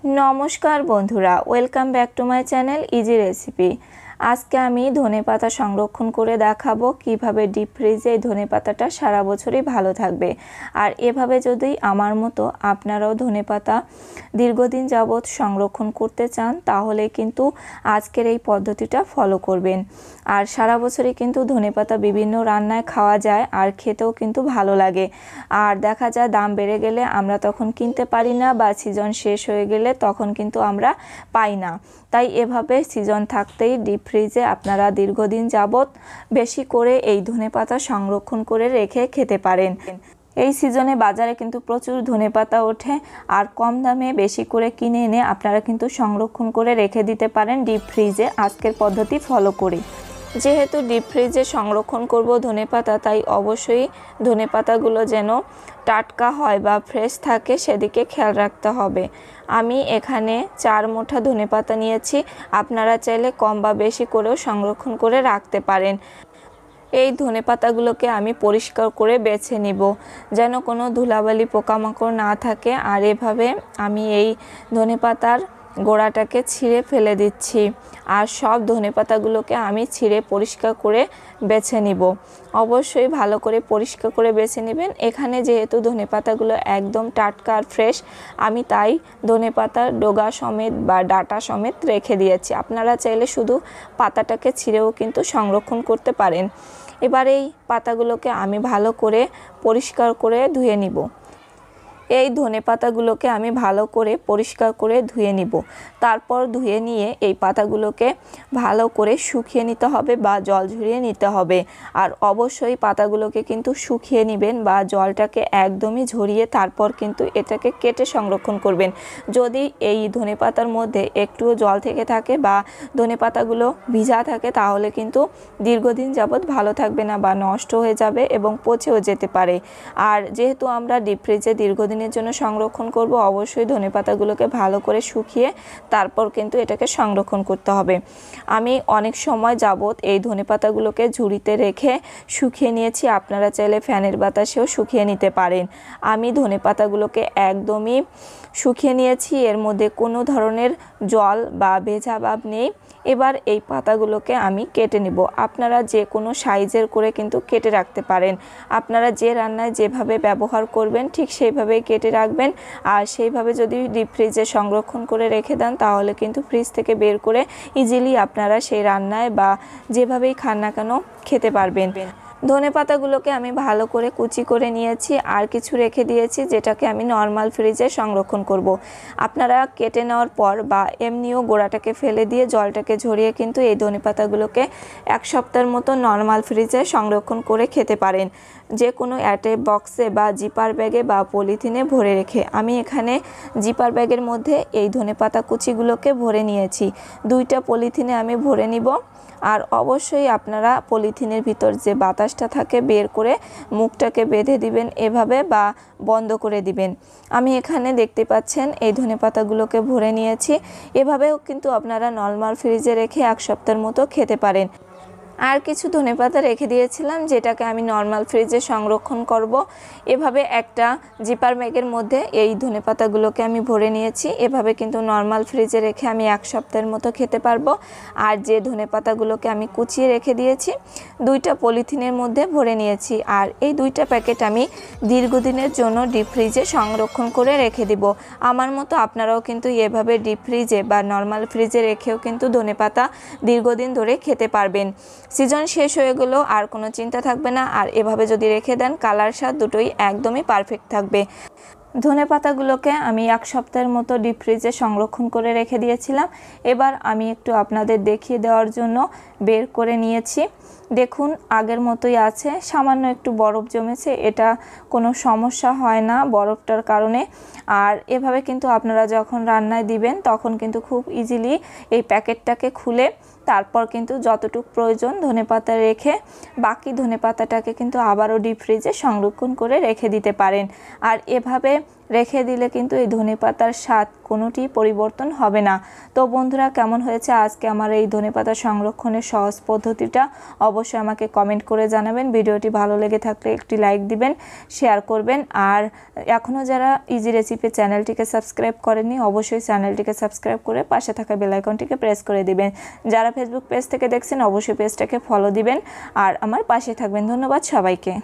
নমস্কার বন্ধুরা, welcome back to my channel easy recipe. আজকে আমি ধনেপাতা সংরক্ষণ করে দেখাবো কিভাবে ডিপ ফ্রিজে এই ধনেপাতাটা সারা বছরই ভালো থাকবে। আর এভাবে যদি আমার মতো আপনারাও ধনেপাতা দীর্ঘদিন যাবৎ সংরক্ষণ করতে চান তাহলে কিন্তু আজকের এই পদ্ধতিটা ফলো করবেন। আর সারা বছরই কিন্তু ধনেপাতা বিভিন্ন রান্নায় খাওয়া যায় আর খেতেও কিন্তু ভালো লাগে। আর দেখা যায় দাম বেড়ে গেলে আমরা তখন কিনতে পারি না, বা সিজন শেষ হয়ে গেলে তখন কিন্তু আমরা পাই না। তাই এভাবে সিজন থাকতেই ডিপ ফ্রিজে আপনারা দীর্ঘদিন যাবৎ বেশি করে এই ধনেপাতা সংরক্ষণ করে রেখে খেতে পারেন। এই সিজনে বাজারে কিন্তু প্রচুর ধনেপাতা ওঠে, আর কম দামে বেশি করে কিনে এনে আপনারা কিন্তু সংরক্ষণ করে রেখে দিতে পারেন ডিপ ফ্রিজে আজকের পদ্ধতি ফলো করে। যেহেতু ডিপ ফ্রিজে সংরক্ষণ করব ধনেপাতা, তাই অবশ্যই ধনেপাতাগুলো যেন টাটকা হয় বা ফ্রেশ থাকে সেদিকে খেয়াল রাখতে হবে। আমি এখানে 4 মুঠা ধনেপাতা নিয়েছি, আপনারা চাইলে কম বা বেশি করেও সংরক্ষণ করে রাখতে পারেন। এই ধনেপাতাগুলোকে আমি পরিষ্কার করে বেছে নিব যেন কোনো ধুলাবালি পোকামাকড় না থাকে। আর এভাবে আমি এই ধনেপাতার গোড়াটাকে ছিঁড়ে ফেলে দিচ্ছি, আর সব ধনেপাতাগুলোকে আমি ছিঁড়ে পরিষ্কার করে বেছে নিব। অবশ্যই ভালো করে পরিষ্কার করে বেছে নেবেন। এখানে যেহেতু ধনেপাতাগুলো একদম টাটকা আর ফ্রেশ, আমি তাই ধনেপাতার ডগা সমেত বা ডাঁটা সমেত রেখে দিয়েছি। আপনারা চাইলে শুধু পাতাটাকে ছিঁড়েও কিন্তু সংরক্ষণ করতে পারেন। এবার এই পাতাগুলোকে আমি ভালো করে পরিষ্কার করে ধুয়ে নিব। এই ধনেপাতাগুলোকে আমি ভালো করে পরিষ্কার করে ধুয়ে নিব। তারপর ধুয়ে নিয়ে এই পাতাগুলোকে ভালো করে শুকিয়ে নিতে হবে বা জল ঝরিয়ে নিতে হবে। আর অবশ্যই পাতাগুলোকে কিন্তু শুকিয়ে নেবেন বা জলটাকে একদমই ঝরিয়ে তারপর কিন্তু এটাকে কেটে সংরক্ষণ করবেন। যদি এই ধনেপাতার মধ্যে একটুও জল থেকে থাকে বা ধনেপাতাগুলো ভিজা থাকে তাহলে কিন্তু দীর্ঘদিন যাবৎ ভালো থাকবে না বা নষ্ট হয়ে যাবে এবং পচেও যেতে পারে। আর যেহেতু আমরা ডিপ ফ্রিজে দীর্ঘদিনের জন্য সংরক্ষণ করব, অবশ্যই ধনেপাতাগুলোকে ভালো করে শুকিয়ে তারপর কিন্তু এটাকে সংরক্ষণ করতে হবে। আমি অনেক সময় যাবৎ এই ধনেপাতাগুলোকে ঝুড়িতে রেখে শুকিয়ে নিয়েছি, আপনারা চাইলে ফ্যানের বাতাসেও শুকিয়ে নিতে পারেন। আমি ধনেপাতাগুলোকে একদমই শুকিয়ে নিয়েছি, এর মধ্যে কোনো ধরনের জল বা ভেজা ভাব নেই। এবার এই পাতাগুলোকে আমি কেটে নিব। আপনারা যে কোনো সাইজের করে কিন্তু কেটে রাখতে পারেন। আপনারা যে রান্নায় যেভাবে ব্যবহার করবেন ঠিক সেইভাবেই কেটে রাখবেন। আর সেইভাবে যদি ডিপ ফ্রিজে সংরক্ষণ করে রেখে দেন তাহলে কিন্তু ফ্রিজ থেকে বের করে ইজিলি আপনারা সেই রান্নায় বা যেভাবেই খান না কেন খেতে পারবেন। ধনেপাতাগুলোকে আমি ভালো করে কুচি করে নিয়েছি, আর কিছু রেখে দিয়েছি যেটাকে আমি নর্মাল ফ্রিজে সংরক্ষণ করব। আপনারা কেটে নেওয়ার পর বা এমনিও গোড়াটাকে ফেলে দিয়ে জলটাকে ঝরিয়ে কিন্তু এই ধনেপাতাগুলোকে 1 সপ্তাহের মতো নর্মাল ফ্রিজে সংরক্ষণ করে খেতে পারেন, যে কোনো এয়ারটাইট বক্সে বা জিপার ব্যাগে বা পলিথিনে ভরে রেখে। আমি এখানে জিপার ব্যাগের মধ্যে এই ধনেপাতা কুচিগুলোকে ভরে নিয়েছি। 2টা পলিথিনে আমি ভরে নিব। আর অবশ্যই আপনারা পলিথিনের ভিতর যে বাতাসটা থাকে বের করে মুখটাকে বেঁধে দিবেন এভাবে, বা বন্ধ করে দিবেন। আমি এখানে দেখতে পাচ্ছেন এই ধনেপাতাগুলোকে ভরে নিয়েছি। এভাবেও কিন্তু আপনারা নর্মাল ফ্রিজে রেখে 1 সপ্তাহের মতো খেতে পারেন। আর কিছু ধনেপাতা রেখে দিয়েছিলাম যেটাকে আমি নর্মাল ফ্রিজে সংরক্ষণ করব। এভাবে একটা জিপার ব্যাগের মধ্যে এই ধনেপাতাগুলোকে আমি ভরে নিয়েছি। এভাবে কিন্তু নর্মাল ফ্রিজে রেখে আমি 1 সপ্তাহের মতো খেতে পারবো। আর যে ধনেপাতাগুলোকে আমি কুচিয়ে রেখে দিয়েছি 2টা পলিথিনের মধ্যে ভরে নিয়েছি। আর এই 2টা প্যাকেট আমি দীর্ঘদিনের জন্য ডিপ ফ্রিজে সংরক্ষণ করে রেখে দিব। আমার মতো আপনারাও কিন্তু এভাবে ডিপ ফ্রিজে বা নর্মাল ফ্রিজে রেখেও কিন্তু ধনেপাতা দীর্ঘদিন ধরে খেতে পারবেন। সিজন শেষ হয়ে গেলেও আর কোনো চিন্তা থাকবে না। আর এভাবে যদি রেখে দেন কালার স্বাদ দুটোই একদমই পারফেক্ট থাকবে। ধনেপাতাগুলোকে আমি 1 সপ্তাহের মতো ডিপ ফ্রিজে সংরক্ষণ করে রেখে দিয়েছিলাম। এবার আমি একটু আপনাদের দেখিয়ে দেওয়ার জন্য বের করে নিয়েছি। দেখুন আগের মতোই আছে, সামান্য একটু বরফ জমেছে, এটা কোনো সমস্যা হয় না বরফটার কারণে। আর এভাবে কিন্তু আপনারা যখন রান্নায় দিবেন তখন কিন্তু খুব ইজিলি এই প্যাকেটটাকে খুলে তারপর কিন্তু যতটুকু প্রয়োজন ধনেপাতা রেখে বাকি ধনেপাতাটাকে কিন্তু আবারও ডিপ ফ্রিজে সংরক্ষণ করে রেখে দিতে পারেন। আর এভাবে রেখে দিলে কিন্তু এই ধনেপাতার স্বাদ কোনোটি পরিবর্তন হবে না। তো বন্ধুরা, কেমন হয়েছে আজকে আমার এই ধনেপাতা সংরক্ষণের সহজ পদ্ধতিটা অবশ্যই আমাকে কমেন্ট করে জানাবেন। ভিডিওটি ভালো লেগে থাকলে একটি লাইক দিবেন, শেয়ার করবেন। আর এখনও যারা ইজি রেসিপি চ্যানেলটিকে সাবস্ক্রাইব করেননি অবশ্যই চ্যানেলটিকে সাবস্ক্রাইব করে পাশে থাকা বেল আইকনটিকে প্রেস করে দিবেন। যারা ফেসবুক পেজ থেকে দেখছেন অবশ্যই পেজটাকে ফলো দিবেন আর আমার পাশে থাকবেন। ধন্যবাদ সবাইকে।